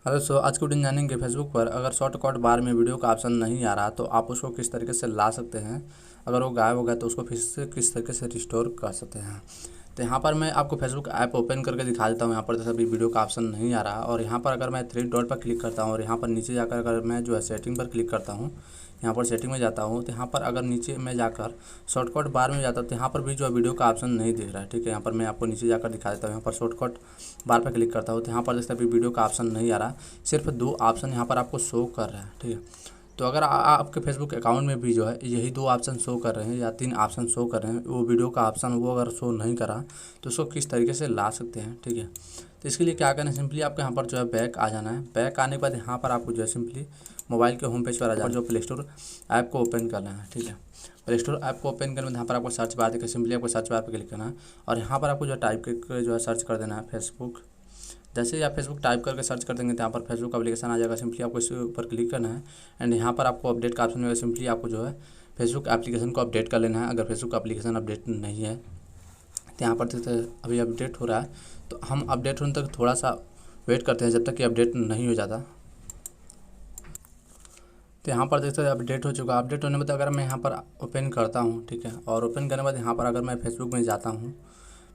Hello आज के video में जानेंगे फेसबुक पर अगर शॉर्टकट बार में वीडियो का ऑप्शन नहीं आ रहा तो आप उसको किस तरीके से ला सकते हैं। अगर वो गायब हो गया तो उसको फिर से किस तरीके से रिस्टोर कर सकते हैं। तो यहाँ पर मैं आपको फेसबुक ऐप ओपन करके दिखा देता हूँ। यहाँ पर जैसे अभी वीडियो का ऑप्शन नहीं आ रहा और यहाँ पर अगर मैं थ्री डॉट पर क्लिक करता हूँ और यहाँ पर नीचे जाकर अगर मैं जो है सेटिंग पर क्लिक करता हूँ, यहाँ पर सेटिंग में जाता हूँ तो यहाँ पर अगर नीचे में जाकर शॉर्टकट बार में जाता हूँ तो यहाँ पर भी जो है वीडियो का ऑप्शन नहीं दिख रहा है। ठीक है, यहाँ पर मैं आपको नीचे जाकर दिखा देता हूँ। यहाँ पर शॉर्टकट बार पर क्लिक करता हूँ तो यहाँ पर जैसे अभी वीडियो का ऑप्शन नहीं आ रहा, सिर्फ दो ऑप्शन यहाँ पर आपको शो कर रहा है। ठीक है, तो अगर आपके फेसबुक अकाउंट में भी जो है यही दो ऑप्शन शो कर रहे हैं या तीन ऑप्शन शो कर रहे हैं, वो वीडियो का ऑप्शन वो अगर शो नहीं करा तो उसको किस तरीके से ला सकते हैं। ठीक है, तो इसके लिए क्या करना है, सिंपली आपको यहाँ पर जो है बैक आ जाना है। बैक आने के बाद यहाँ पर आपको जो है सिंपली मोबाइल के होम पेज पर आ जाना, जो प्ले स्टोर ऐप को ओपन करना है। ठीक है, प्ले स्टोर ऐप को ओपन करने में यहाँ पर आपको सर्च बार देखिए, सिंपली आपको सर्च बार पर क्लिक करना है और यहाँ पर आपको जो टाइप करके जो है सर्च कर देना है फेसबुक। जैसे ही आप फेसबुक टाइप करके सर्च कर देंगे तो यहाँ पर फेसबुक एप्लीकेशन आ जाएगा। सिंपली आपको इसके ऊपर क्लिक करना है एंड यहाँ पर आपको अपडेट का ऑप्शन मिलेगा। सिंपली आपको जो है फेसबुक एप्लीकेशन को अपडेट कर लेना है। अगर फेसबुक एप्लीकेशन अपडेट नहीं है तो यहाँ पर अभी अपडेट हो रहा है, तो हम अपडेट होने तक थोड़ा सा वेट करते हैं जब तक कि अपडेट नहीं हो जाता। तो यहाँ पर देखते हैं अपडेट हो चुका है। अपडेट होने के बाद अगर मैं यहाँ पर ओपन करता हूँ, ठीक है, और ओपन करने के बाद यहाँ पर अगर मैं फेसबुक में जाता हूँ,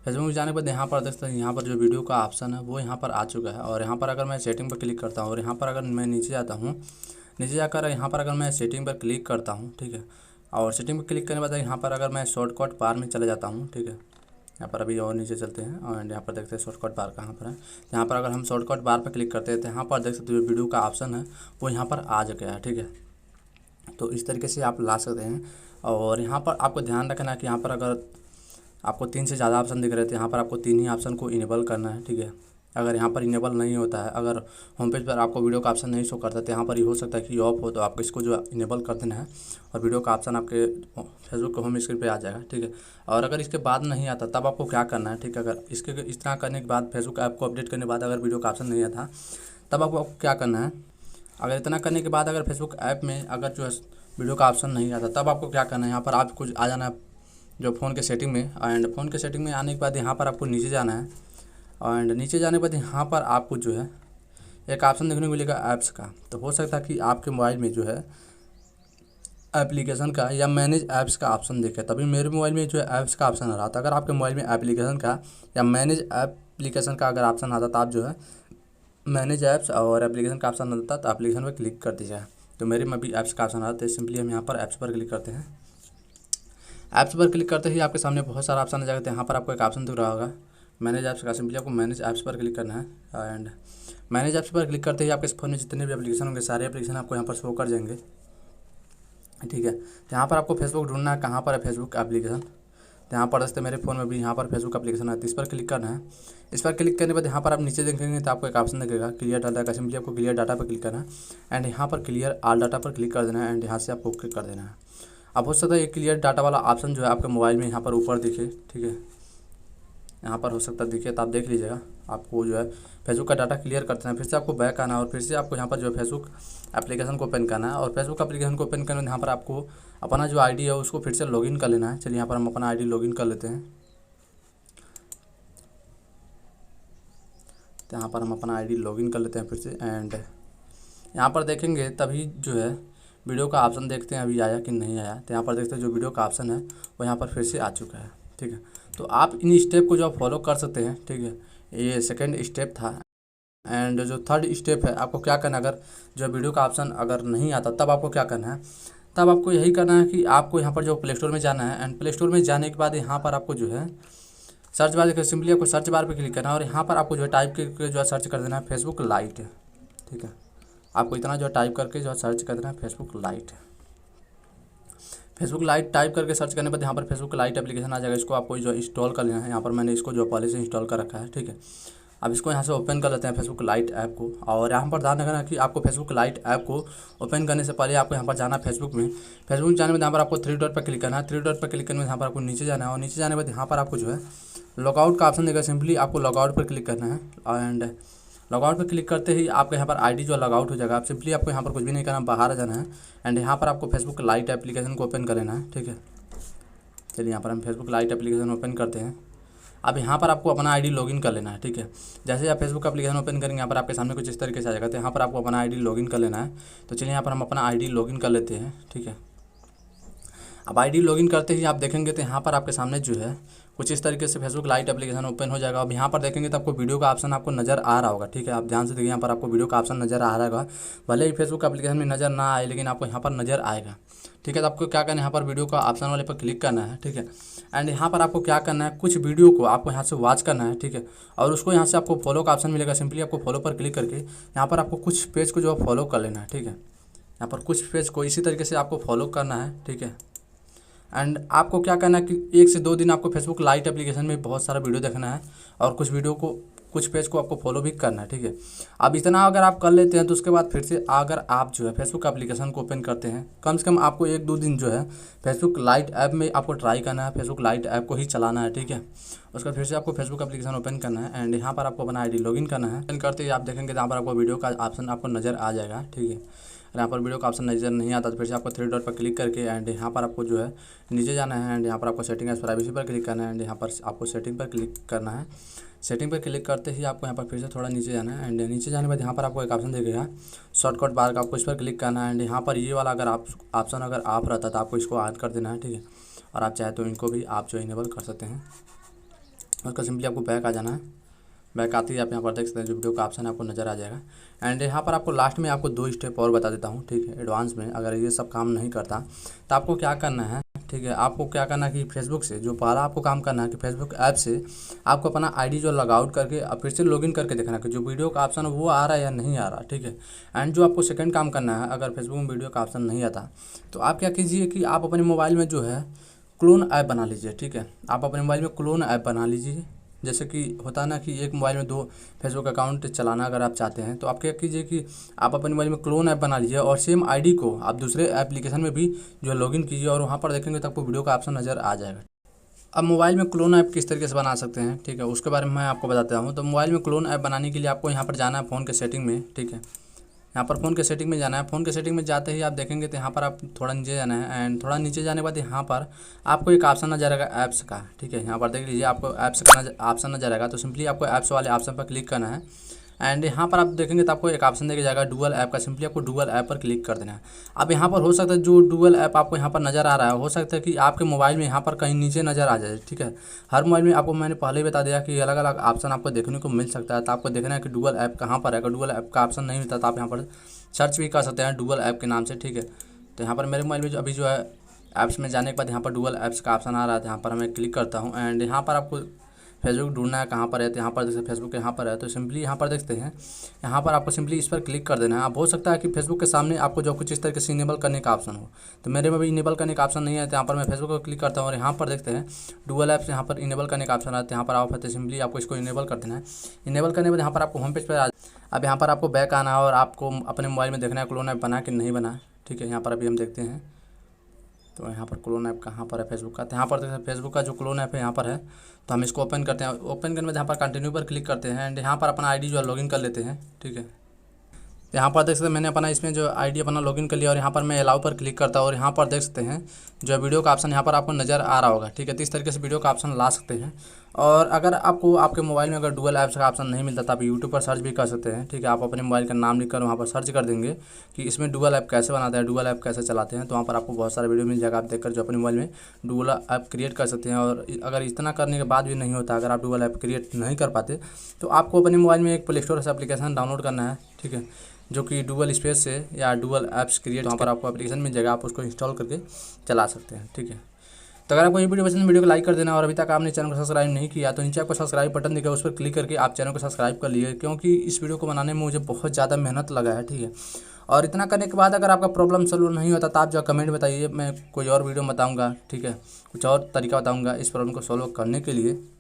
फेसबुक में जाने के बाद यहाँ पर देखते हैं यहाँ पर जो वीडियो का ऑप्शन है वो यहाँ पर आ चुका है। और यहाँ पर अगर मैं सेटिंग पर क्लिक करता हूँ और यहाँ पर अगर मैं नीचे जाता हूँ, नीचे जाकर यहाँ पर अगर मैं सेटिंग पर क्लिक करता हूँ, ठीक है, और सेटिंग पर क्लिक करने के बाद यहाँ पर अगर मैं शॉर्टकट बार में चले जाता हूँ, ठीक है, यहाँ पर अभी और नीचे चलते हैं और यहाँ पर देखते हैं शॉर्टकट बार कहाँ पर है। यहाँ पर अगर हम शॉर्टकट बार पर क्लिक करते हैं तो यहाँ पर देख सकते हो जो वीडियो का ऑप्शन है वो यहाँ पर आ गया है। ठीक है, तो इस तरीके से आप ला सकते हैं। और यहाँ पर आपको ध्यान रखना है कि यहाँ पर अगर आपको तीन से ज़्यादा ऑप्शन दिख रहे थे, यहाँ पर आपको तीन ही ऑप्शन को इनेबल करना है। ठीक है, अगर यहाँ पर इनेबल नहीं होता है, अगर होम पेज पर आपको वीडियो का ऑप्शन नहीं शो करता तो यहाँ पर ये हो सकता है कि ऑफ हो, तो आपको इसको जो इनेबल कर देना है और वीडियो का ऑप्शन आपके फेसबुक के होम स्क्रीन पे आ जाएगा। ठीक है, और अगर इसके बाद नहीं आता तब आपको क्या करना है, ठीक है, अगर इसके इस तरह करने के बाद फेसबुक ऐप को अपडेट करने के बाद अगर वीडियो का ऑप्शन नहीं आता तब आपको क्या करना है, अगर इतना करने के बाद अगर फेसबुक ऐप में अगर जो है वीडियो का ऑप्शन नहीं आता तब आपको क्या करना है, यहाँ पर आप कुछ आ जाना है जो फ़ोन के सेटिंग में। एंड फ़ोन के सेटिंग में आने के बाद यहाँ पर आपको नीचे जाना है एंड नीचे जाने के बाद यहाँ पर आपको जो है एक ऑप्शन देखने को मिलेगा ऐप्स का। तो हो सकता है कि आपके मोबाइल में जो है एप्लीकेशन का या मैनेज ऐप्स का ऑप्शन दिखे, तभी मेरे मोबाइल में जो है ऐप्स का ऑप्शन आ रहा था। अगर आपके मोबाइल में एप्लीकेशन का या मैनेज एप्लीकेशन का अगर ऑप्शन आता तो आप जो है मैनेज ऐप्स और एप्लीकेशन का ऑप्शन आता तो एप्लीकेशन पर क्लिक कर दीजिए। तो मेरे में भी ऐप्स का ऑप्शन आता है, सिंपली हम यहाँ पर ऐप्स पर क्लिक करते हैं। ऐप्स पर क्लिक करते ही आपके सामने बहुत सारा ऑप्शन आ जाएगा। तो यहाँ पर आपको एक ऑप्शन दिख रहा होगा मैनेज ऐप्स का, सिंपली आपको मैनेज ऐप्स पर क्लिक करना है एंड मैनेज ऐप्स पर क्लिक करते ही आपके फ़ोन में जितने भी एप्लीकेशन होंगे सारे एप्लीकेशन आपको यहाँ पर शो कर जाएंगे। ठीक है, तो यहाँ पर आपको फेसबुक ढूंढना है, कहाँ पर है फेसबुक एप्लीकेशन। तो यहाँ पर दोस्तों मेरे फ़ोन में भी यहाँ पर फेसबुक एप्लीकेशन है, तो इस पर क्लिक करना है। इस पर क्लिक करने के बाद यहाँ पर आप नीचे देखेंगे तो आपको एक ऑप्शन दिखेगा क्लियर डाटा का, सिंपली आपको क्लियर डाटा पर क्लिक करना है एंड यहाँ पर क्लियर ऑल डाटा पर क्लिक कर देना है एंड यहाँ से आपको ओके कर देना है। अब हो सकता है ये क्लियर डाटा वाला ऑप्शन जो है आपके मोबाइल में यहाँ पर ऊपर दिखे, ठीक है, यहाँ पर हो सकता है दिखे तो आप देख लीजिएगा। आपको जो है फेसबुक का डाटा क्लियर करते हैं, फिर से आपको बैक आना है और फिर से आपको यहाँ पर जो है फेसबुक एप्लीकेशन को ओपन करना है और फेसबुक एप्लीकेशन को ओपन करने में यहाँ पर आपको अपना जो आईडी है उसको फिर से लॉगिन कर लेना है। चलिए यहाँ पर हम अपना आईडी लॉगिन कर लेते हैं। तो यहाँ पर हम अपना आईडी लॉगिन कर लेते हैं फिर से एंड यहाँ पर देखेंगे तभी जो है वीडियो का ऑप्शन देखते हैं अभी आया कि नहीं आया। तो यहाँ पर देखते हैं जो वीडियो का ऑप्शन है वो यहाँ पर फिर से आ चुका है। ठीक है, तो आप इन स्टेप को जो फॉलो कर सकते हैं। ठीक है, ये सेकंड स्टेप था एंड जो थर्ड स्टेप है आपको क्या करना है, अगर जो वीडियो का ऑप्शन अगर नहीं आता तब आपको क्या करना है, तब आपको यही करना है कि आपको यहाँ पर जो प्ले स्टोर में जाना है एंड प्ले स्टोर में जाने के बाद यहाँ पर आपको जो है सर्च बार देखिए, सिंपली आपको सर्च बार पर क्लिक करना है और यहाँ पर आपको जो है टाइप करके जो है सर्च कर देना है फेसबुक लाइट। ठीक है, आपको इतना जो टाइप करके जो है सर्च कर देना है Facebook light. Facebook light type करके सर्च करने पर यहाँ पर फेसबुक लाइट एप्लीकेशन आ जाएगा। इसको आपको जो इंस्टॉल कर लेना है, यहाँ पर मैंने इसको जो पहले से इंस्टॉल कर रखा है। ठीक है, अब इसको यहाँ से ओपन कर लेते हैं फेसबुक लाइट ऐप को। और यहाँ पर ध्यान रखना कि आपको फेसबुक लाइट ऐप को ओपन करने से पहले आपको यहाँ पर जाना फेसबुक में। फेसबुक जाने में यहाँ पर आपको थ्री डॉट पर क्लिक करना है। थ्री डॉट पर क्लिक करने में यहाँ पर आपको नीचे जाना है और नीचे जाने के बाद यहाँ पर आपको जो है लॉगआउट का ऑप्शन देगा, सिंपली आपको लॉगआउट पर क्लिक करना है एंड लॉगआउट पर क्लिक करते ही आपके यहाँ पर आईडी जो लॉगआउट हो जाएगा। आप सिंपली आपको यहाँ पर कुछ भी नहीं करना, बाहर आ जाना है एंड यहाँ पर आपको फेसबुक लाइट एप्लीकेशन को ओपन कर लेना है। ठीक है, चलिए यहाँ पर हम फेसबुक लाइट एप्लीकेशन ओपन करते हैं अब यहाँ पर आपको अपना आईडी लॉगिन कर लेना है, ठीक है। जैसे आप फेसबुक एप्लीकेशन ओपन करेंगे यहाँ पर आपके सामने कुछ इस तरीके से आ जाएगा, तो यहाँ पर आपको अपना आईडी लॉगिन कर लेना है। तो चलिए यहाँ पर हम अपना आईडी लॉगिन कर लेते हैं, ठीक है। अब आईडी लॉगिन करते ही आप देखेंगे तो यहाँ पर आपके सामने जो है कुछ इस तरीके से फेसबुक लाइट एप्लीकेशन ओपन हो जाएगा। अब यहाँ पर देखेंगे तो आपको वीडियो का ऑप्शन आपको नज़र आ रहा होगा, ठीक है। आप ध्यान से देखिए, यहाँ पर आपको वीडियो का ऑप्शन नज़र आ रहा होगा। भले ही फेसबुक एप्लीकेशन में नज़र ना आए, लेकिन आपको यहाँ पर नज़र आएगा, ठीक है। तो आपको क्या करना है, यहाँ पर वीडियो का ऑप्शन वाले पर क्लिक करना है, ठीक है। एंड यहाँ पर आपको क्या करना है, कुछ वीडियो को आपको यहाँ से वॉच करना है, ठीक है। और उसको यहाँ से आपको फॉलो का ऑप्शन मिलेगा, सिंपली आपको फॉलो पर क्लिक करके यहाँ पर आपको कुछ पेज को जो फॉलो कर लेना है, ठीक है। यहाँ पर कुछ पेज को इसी तरीके से आपको फॉलो करना है, ठीक है। एंड आपको क्या करना है कि 1 से 2 दिन आपको फेसबुक लाइट एप्लीकेशन में बहुत सारा वीडियो देखना है और कुछ पेज को आपको फॉलो भी करना है, ठीक है। अब इतना अगर आप कर लेते हैं तो उसके बाद फिर से अगर आप जो है फेसबुक एप्लीकेशन को ओपन करते हैं, कम से कम आपको 1-2 दिन जो है फेसबुक लाइट ऐप में आपको ट्राई करना है, फेसबुक लाइट ऐप को ही चलाना है, ठीक है। उसके बाद फिर से आपको फेसबुक एप्लीकेशन ओपन करना है एंड यहाँ पर आपको अपना आईडी लॉगिन करना है। ओपन करते ही आप देखेंगे यहाँ पर आपको वीडियो का ऑप्शन आपको नज़र आ जाएगा, ठीक है। यहाँ पर वीडियो का ऑप्शन नज़र नहीं आता तो फिर से आपको 3 डॉट पर क्लिक करके एंड यहाँ पर आपको जो है नीचे जाना है एंड यहाँ पर आपको सेटिंग एंड प्राइवेसी पर क्लिक करना है एंड यहाँ पर आपको सेटिंग पर क्लिक करना है। सेटिंग पर क्लिक करते ही आपको यहाँ पर फिर से थोड़ा नीचे जाना है एंड नीचे जाने के बाद यहाँ पर आपको एक ऑप्शन दिखेगा शॉर्टकट बार का, आपको इस पर क्लिक करना है एंड यहाँ पर ये वाला अगर आप ऑप्शन अगर ऑफ रहता तो आपको इसको ऑन कर देना है, ठीक है। और आप चाहे तो इनको भी आप जो इनेबल कर सकते हैं। उसका सिंपली आपको बैक आ जाना है। बैक आते ही आप यहाँ पर देख सकते हैं जो वीडियो का ऑप्शन आपको नज़र आ जाएगा। एंड यहाँ पर आपको लास्ट में आपको 2 स्टेप और बता देता हूँ, ठीक है। एडवांस में अगर ये सब काम नहीं करता तो आपको क्या करना है, ठीक है। आपको क्या करना है कि फेसबुक से जो पहला आपको काम करना है कि फेसबुक ऐप से आपको अपना आईडी जो लॉग आउट करके अब फिर से लॉगिन करके देखना कि जो वीडियो का ऑप्शन है वो आ रहा है या नहीं आ रहा, ठीक है। एंड जो आपको सेकंड काम करना है, अगर फेसबुक में वीडियो का ऑप्शन नहीं आता तो आप क्या कीजिए कि आप अपने मोबाइल में जो है क्लोन ऐप बना लीजिए, ठीक है। आप अपने मोबाइल में क्लोन ऐप बना लीजिए। जैसे कि होता है ना कि एक मोबाइल में 2 फेसबुक अकाउंट चलाना अगर आप चाहते हैं तो आप क्या कीजिए कि आप अपने मोबाइल में क्लोन ऐप बना लीजिए और सेम आईडी को आप दूसरे एप्लीकेशन में भी जो लॉगिन कीजिए और वहाँ पर देखेंगे तो आपको वीडियो का ऑप्शन नज़र आ जाएगा। अब मोबाइल में क्लोन ऐप किस तरीके से बना सकते हैं, ठीक है, उसके बारे में मैं आपको बताता हूँ। तो मोबाइल में क्लोन ऐप बनाने के लिए आपको यहाँ पर जाना है फ़ोन के सेटिंग में, ठीक है। यहाँ पर फ़ोन के सेटिंग में जाना है। फ़ोन के सेटिंग में जाते ही आप देखेंगे तो यहाँ पर आप थोड़ा नीचे जाना है एंड थोड़ा नीचे जाने के बाद यहाँ पर आपको एक ऑप्शन नजर आएगा ऐप्स का, ठीक है। यहाँ पर देख लीजिए आपको ऐप्स का ऑप्शन नजर आएगा, तो सिंपली आपको ऐप्स वाले ऑप्शन पर क्लिक करना है एंड यहाँ पर आप देखेंगे तो आपको एक ऑप्शन देके जाएगा डुअल ऐप का, सिंपली आपको डुअल ऐप पर क्लिक कर देना है। अब यहाँ पर हो सकता है जो डुअल ऐप आपको यहाँ पर नज़र आ रहा है हो सकता है कि आपके मोबाइल में यहाँ पर कहीं नीचे नज़र आ जाए, ठीक है। हर मोबाइल में आपको मैंने पहले ही बता दिया कि अलग अलग ऑप्शन आपको देखने को मिल सकता है। तो आपको देखना है कि डुअल ऐप कहाँ पर है। अगर डुअल ऐप का ऑप्शन नहीं मिलता तो आप यहाँ पर सर्च भी कर सकते हैं डुअल ऐप के नाम से, ठीक है। तो यहाँ पर मेरे मोबाइल में जो अभी जो है ऐप्स में जाने के बाद यहाँ पर डुअल ऐप्स का ऑप्शन आ रहा है, यहाँ पर मैं क्लिक करता हूँ एंड यहाँ पर आपको फेसबुक ढूंढना है कहाँ पर है। तो यहाँ पर जैसे फेसबुक यहाँ पर है तो सिंपली यहाँ पर देखते हैं, यहाँ पर आपको सिंपली इस पर क्लिक कर देना है। अब हो सकता है कि फेसबुक के सामने आपको जो कुछ इस तरीके से इनेबल करने का ऑप्शन हो, तो मेरे में भी इनेबल करने का ऑप्शन नहीं है। तो यहाँ पर मैं फेसबुक पर क्लिक करता हूँ और यहाँ पर देखते हैं डुअल ऐप्स यहाँ पर इनेबल करने का ऑप्शन आता है। यहाँ पर आप सिंपली आपको इसको इनेबल कर देना है। इनेबल करने के बाद यहाँ पर आपको होम पेज पर अब यहाँ पर आपको बैक आना है और आपको अपने मोबाइल में देखना है क्लोन ऐप बना कि नहीं बना, ठीक है। यहाँ पर अभी हम देखते हैं तो यहाँ पर क्लोन ऐप कहाँ पर है फेसबुक का। तो यहाँ पर देखते हैं फेसबुक का जो क्लोन ऐप है यहाँ पर है। तो हम इसको ओपन करते हैं। ओपन करने में यहाँ पर कंटिन्यू पर क्लिक करते हैं एंड यहाँ पर अपना आईडी जो है लॉगिन कर लेते हैं, ठीक है। यहाँ पर देख सकते हैं मैंने अपना इसमें जो आईडी अपना लॉगिन कर लिया और यहाँ पर मैं अलाउ पर क्लिक करता हूँ और यहाँ पर देख सकते हैं जो वीडियो का ऑप्शन यहाँ पर आपको नज़र आ रहा होगा, ठीक है। तो इस तरीके से वीडियो का ऑप्शन ला सकते हैं। और अगर आपको आपके मोबाइल में अगर डुअल ऐप्स का ऑप्शन नहीं मिलता तो आप यूट्यूब पर सर्च भी कर सकते हैं, ठीक है। आप अपने मोबाइल का नाम लिखकर वहाँ पर सर्च कर देंगे कि इसमें डुअल ऐप कैसे बनाते हैं, डुअल ऐप कैसे चलाते हैं, तो वहाँ पर आपको बहुत सारा वीडियो मिल जाएगा। आप देखकर जो अपने मोबाइल में डुअल ऐप क्रिएट कर सकते हैं। और अगर इतना करने के बाद भी नहीं होता, अगर आप डुअल ऐप क्रिएट नहीं कर पाते तो आपको अपने मोबाइल में एक प्ले स्टोर से एप्लीकेशन डाउनलोड करना है, ठीक है, जो कि डुअल स्पेस से या डुअल ऐप्स क्रिएट, वहाँ पर आपको एप्लीकेशन मिल जाएगा, आप उसको इंस्टॉल करके चला सकते हैं, ठीक है। तो अगर आपको ये वीडियो पसंद है वीडियो को लाइक कर देना और अभी तक आपने चैनल को सब्सक्राइब नहीं किया तो नीचे आपको सब्सक्राइब बटन दिखेगा, उस पर क्लिक करके आप चैनल को सब्सक्राइब कर लिए, क्योंकि इस वीडियो को बनाने में मुझे बहुत ज़्यादा मेहनत लगा है, ठीक है। और इतना करने के बाद अगर आपका प्रॉब्लम सॉल्व नहीं होता तो आप जो कमेंट बताइए, मैं कोई और वीडियो बताऊँगा, ठीक है, कुछ और तरीका बताऊँगा इस प्रॉब्लम को सॉल्व करने के लिए।